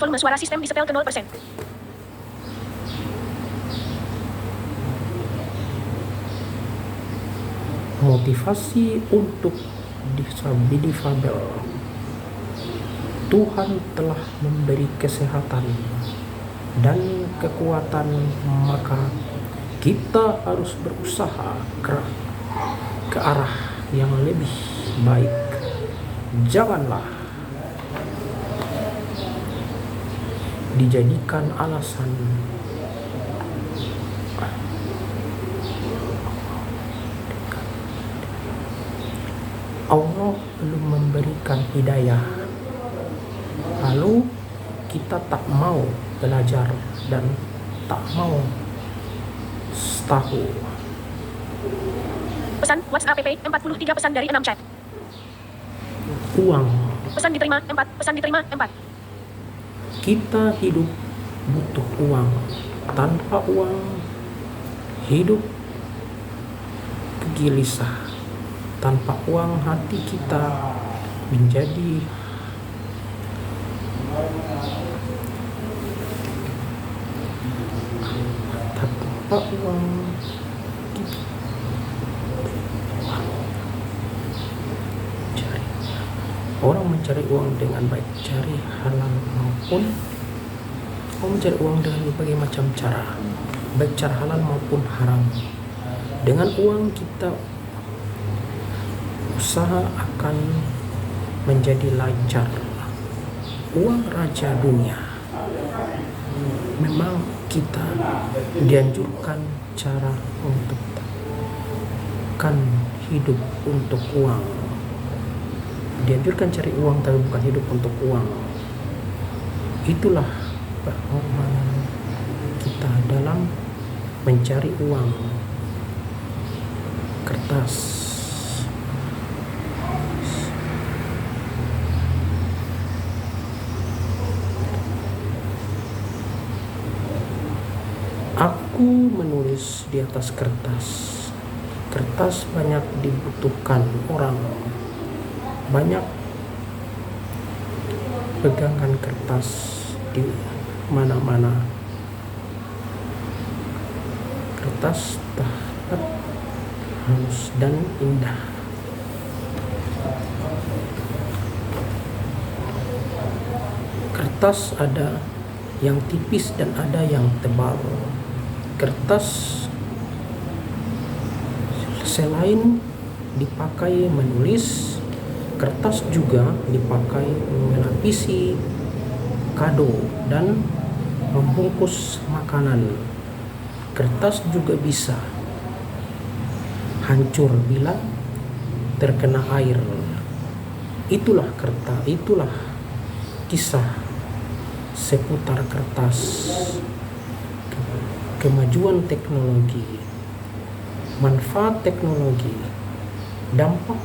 Volume suara sistem disetel ke 0%. Motivasi untuk difabel. Tuhan telah memberi kesehatan dan kekuatan, maka kita harus berusaha ke arah yang lebih baik. Janganlah dijadikan alasan Allah belum memberikan hidayah, lalu kita tak mau belajar dan tak mau tahu. Pesan WhatsApp app 43 pesan dari 6 chat. Uang. Pesan diterima 4. Pesan diterima 4. Kita hidup butuh uang. Tanpa uang hidup gelisah. Tanpa uang hati kita menjadi tanpa uang orang mencari uang dengan baik, cari halal maupun mencari uang dengan berbagai macam cara, baik cara halal maupun haram. Dengan uang kita usaha akan menjadi lancar. Uang raja dunia. Memang kita dianjurkan cara untuk kan hidup untuk uang. Dianjurkan cari uang tapi bukan hidup untuk uang. Itulah pengorbanan kita dalam mencari uang. Kertas. Aku menulis di atas kertas. Kertas banyak dibutuhkan orang. Banyak pegangan kertas di mana-mana. Kertas terlihat halus dan indah. Kertas ada yang tipis dan ada yang tebal. Kertas selain dipakai menulis, kertas juga dipakai melapisi kado dan membungkus makanan. Kertas juga bisa hancur bila terkena air. Itulah kertas, itulah kisah seputar kertas. Kemajuan teknologi, manfaat teknologi, dampak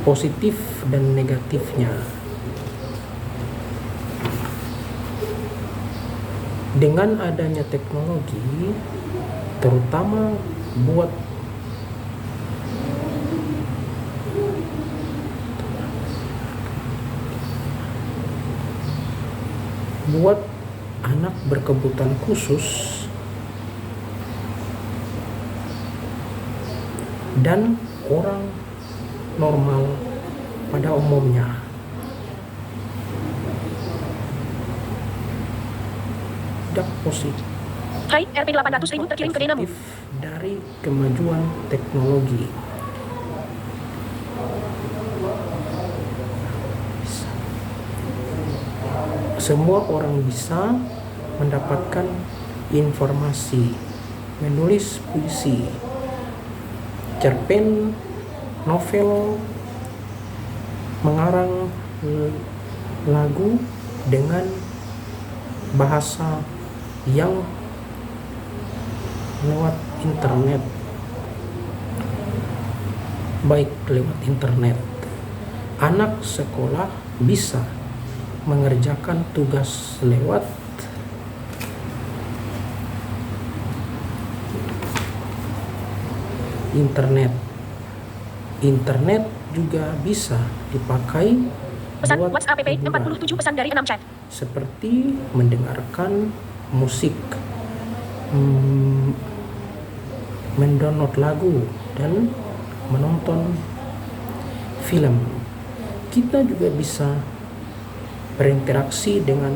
positif dan negatifnya. Dengan adanya teknologi, terutama buat anak berkebutuhan khusus dan orang normal pada umumnya. Dampak positif. Hai, Rp 800.000 terkirim ke Denamu. Dari kemajuan teknologi. Semua orang bisa mendapatkan informasi, menulis puisi, cerpen, novel, mengarang lagu dengan bahasa yang lewat internet, baik lewat internet. Anak sekolah bisa mengerjakan tugas lewat internet. Internet juga bisa dipakai Pesan buat WhatsApp app hiburan, 47 pesan dari 6 chat. seperti mendengarkan musik, mm, mendownload lagu, dan menonton film. Kita juga bisa berinteraksi dengan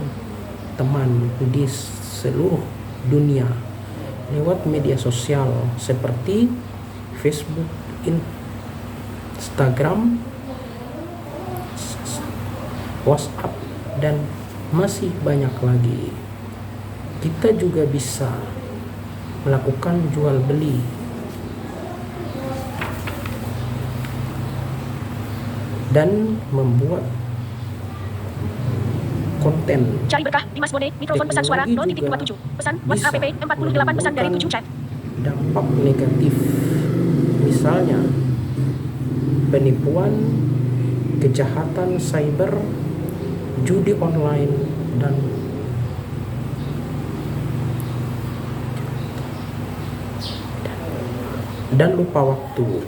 teman di seluruh dunia lewat media sosial seperti Facebook, Instagram, WhatsApp, dan masih banyak lagi. Kita juga bisa melakukan jual beli dan membuat konten. Cari berkah di Mas Bone, mikrofon pesan suara Teknologi 0.27. Pesan juga WhatsApp app bisa 48 pesan dari 7 chat. dampak negatif, misalnya penipuan, kejahatan cyber, judi online, dan lupa waktu.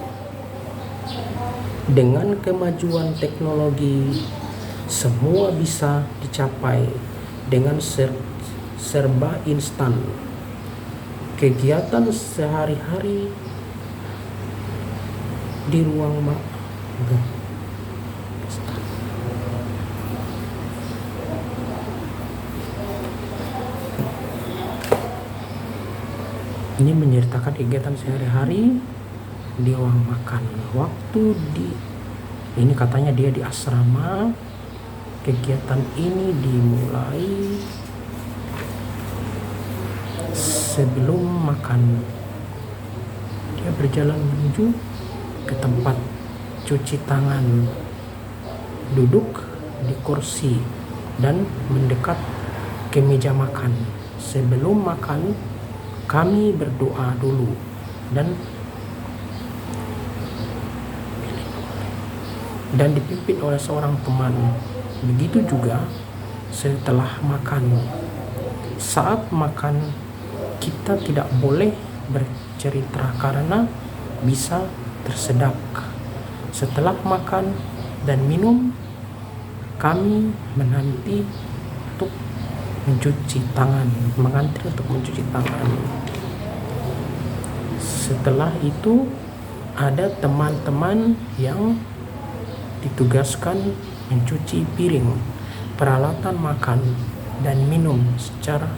Dengan kemajuan teknologi, semua bisa dicapai dengan serba instan. Kegiatan sehari-hari di ruang ini menyertakan kegiatan sehari-hari di ruang makan. Waktu ini katanya dia di asrama. Kegiatan ini dimulai sebelum makan. Dia berjalan menuju ke tempat cuci tangan, duduk di kursi, dan mendekat ke meja makan. Sebelum makan, kami berdoa dulu dan dipimpin oleh seorang teman. Begitu juga setelah makan. Saat makan, kita tidak boleh bercerita karena bisa tersedak. Setelah makan dan minum, kami mengantri untuk mencuci tangan. Setelah itu, ada teman-teman yang ditugaskan mencuci piring, peralatan makan, dan minum secara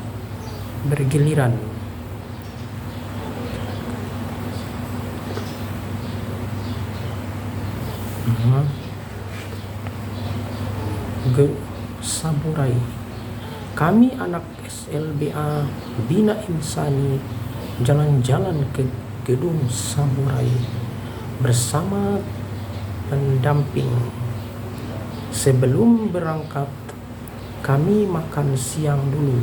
bergiliran. Saburai. Kami anak SLBA Bina Insani jalan-jalan ke gedung Saburai bersama pendamping. Sebelum berangkat, kami makan siang dulu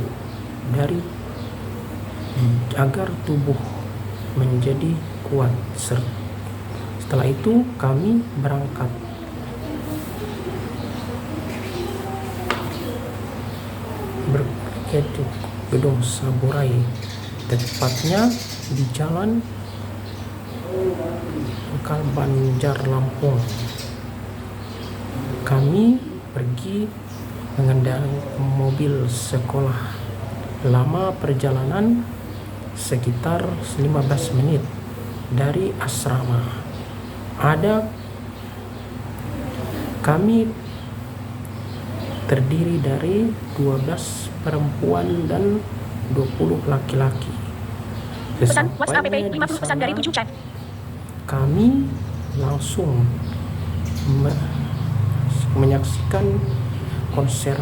agar tubuh menjadi kuat. Setelah itu kami berangkat. Ke gedung Saburai, tepatnya di Jalan Banjar Lampung. Kami pergi mengendarai mobil sekolah. Lama perjalanan sekitar 15 menit dari asrama. Kami terdiri dari 12 perempuan dan 20 laki-laki. Pesan WhatsApp app 50 pesan dari 7 chat. Kami langsung menyaksikan konser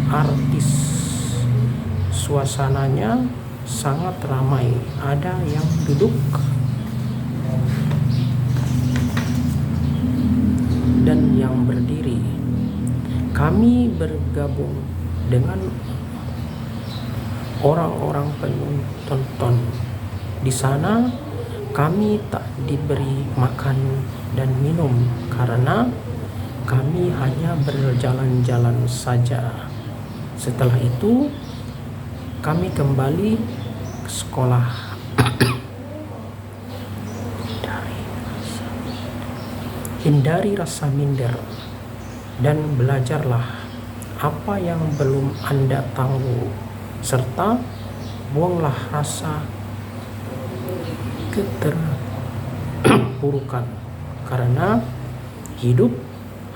artis. Suasananya sangat ramai. Ada yang duduk dan yang berdiri. Kami bergabung dengan orang-orang penonton. Di sana kami tak diberi makan dan minum karena kami hanya berjalan-jalan saja. Setelah itu kami kembali ke sekolah. Hindari rasa minder dan belajarlah apa yang belum Anda tahu, serta buanglah rasa keterpurukan, karena hidup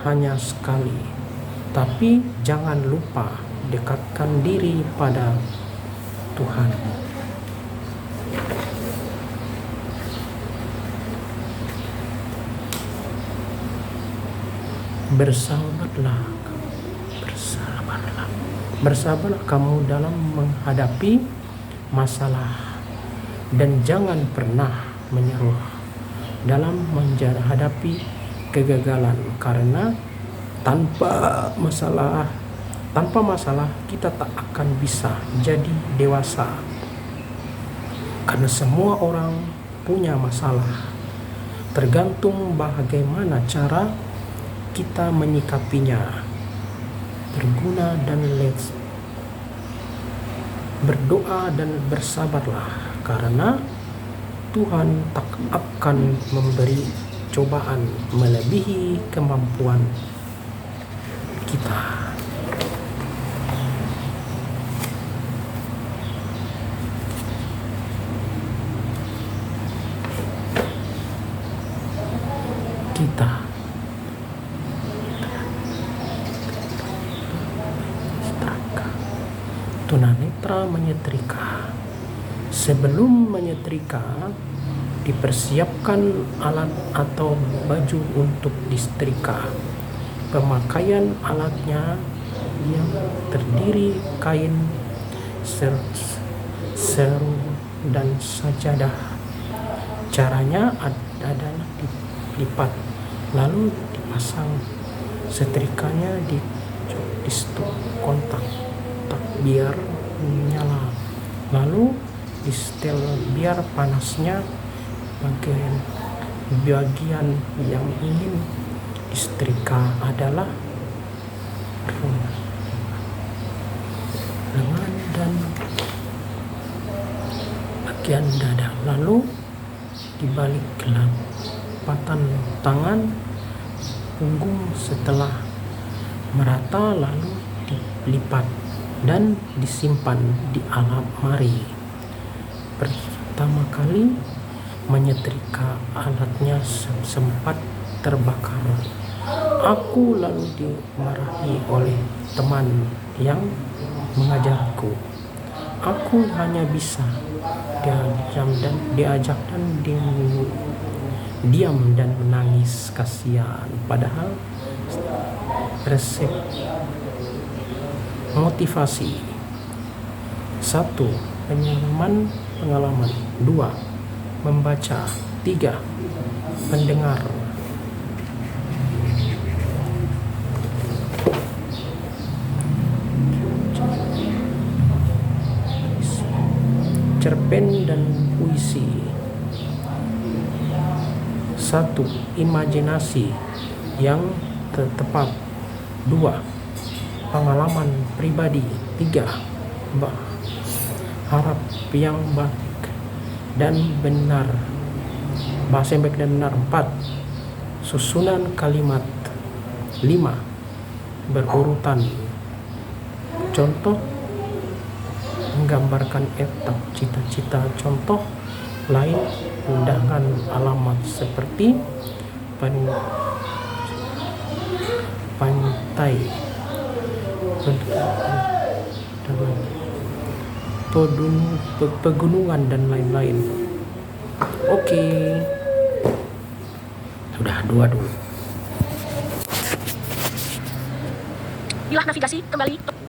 hanya sekali. Tapi jangan lupa dekatkan diri pada Tuhan. Bersabarlah kamu dalam menghadapi masalah, dan jangan pernah menyerah dalam menghadapi kegagalan, karena tanpa masalah kita tak akan bisa jadi dewasa, karena semua orang punya masalah, tergantung bagaimana cara kita menyikapinya. Berguna dan berdoa dan bersabarlah, karena Tuhan tak akan memberi cobaan melebihi kemampuan kita. Tunanetra menyetrika. Sebelum menyetrika, dipersiapkan alat atau baju untuk disetrika. Pemakaian alatnya yang terdiri kain, serum, dan sajadah. Caranya adalah dilipat, lalu dipasang setrikanya di stop kontak biar menyala, lalu di setel biar panasnya bagian yang ingin disetrika adalah lengan dan bagian dada, lalu dibalik kelapatan tangan punggung setelah merata, lalu dilipat dan disimpan di almari. Pertama kali menyetrika, alatnya sempat terbakar. Aku lalu dimarahi oleh teman yang mengajarku. Aku hanya bisa diajak dan diam dan menangis kasihan. Padahal resep motivasi: 1. Pengalaman 2. Membaca 3. Mendengar. Cerpen dan puisi. 1. Imajinasi yang tepat. 2. Pengalaman pribadi. 3. Harap yang baik dan benar. Bahasa yang baik dan benar. 4. Susunan kalimat. 5. Berurutan. Contoh menggambarkan etap cita-cita. Contoh lain undangan alamat seperti pantai, pegunungan dan lain-lain. Oke. Sudah 2 dulu. Pilah navigasi kembali.